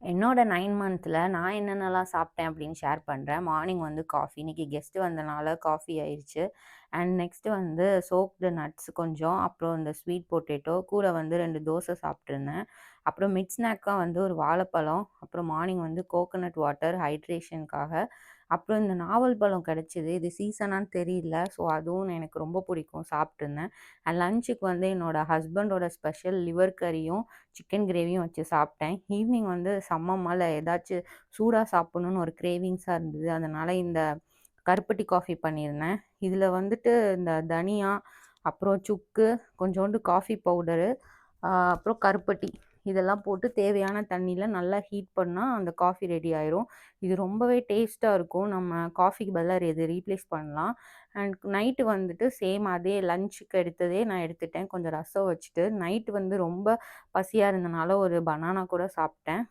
என்னோட 9 மந்த்ல நான் என்னென்னலாம் சாப்பிட்டேன் அப்படின்னு ஷேர் பண்றேன். மார்னிங் வந்து காஃபி. இன்னைக்கு கெஸ்ட் வந்தனால காஃபி ஆயிருச்சு. அண்ட் நெக்ஸ்ட் வந்து சோக்டு நட்ஸ் கொஞ்சம், அப்புறம் இந்த ஸ்வீட் பொட்டேட்டோ, கூட வந்து 2 தோசை சாப்பிட்டுருந்தேன். அப்புறம் மிட் ஸ்நாக்கா வந்து ஒரு வாழைப்பழம், அப்புறம் மார்னிங் வந்து கோகனட் வாட்டர் ஹைட்ரேஷனுக்காக. அப்புறம் இந்த நாவல் பழம் கிடைச்சது. இது சீசனான்னு தெரியல. ஸோ அதுவும் எனக்கு ரொம்ப பிடிக்கும். சாப்பிட்டுருந்தேன். அண்ட் லஞ்சுக்கு வந்து என்னோட ஹஸ்பண்டோட ஸ்பெஷல் லிவர் கறியும், சிக்கன் கிரேவியும் வச்சு சாப்பிட்டேன். ஈவினிங் வந்து செம்ம ஏதாச்சும் சூடா சாப்பிடணும்னு ஒரு கிரேவிங்ஸா இருந்தது. அதனால இந்த கருப்பட்டி காஃபி பண்ணியிருந்தேன். இதில வந்துட்டு இந்த தனியா, அப்புறம் சுக்கு, கொஞ்சோண்டு காஃபி பவுடரு, அப்புறம் கருப்பட்டி இதெல்லாம் போட்டு தேவையான தண்ணீல நல்லா ஹீட் பண்ணா அந்த காஃபி ரெடி ஆயிரும். இது ரொம்பவே டேஸ்ட்டா இருக்கும். நம்ம காஃபிக்கு பதிலா இத ரீப்ளேஸ் பண்ணலாம். அண்ட் நைட்டு வந்துட்டு சேம் அதே லஞ்சுக்கு எடுத்ததே நான் எடுத்துட்டேன். கொஞ்சம் ரசம் வச்சுட்டு, நைட்டு வந்து ரொம்ப பசியா இருந்தனால ஒரு பனானா கூட சாப்பிட்டேன்.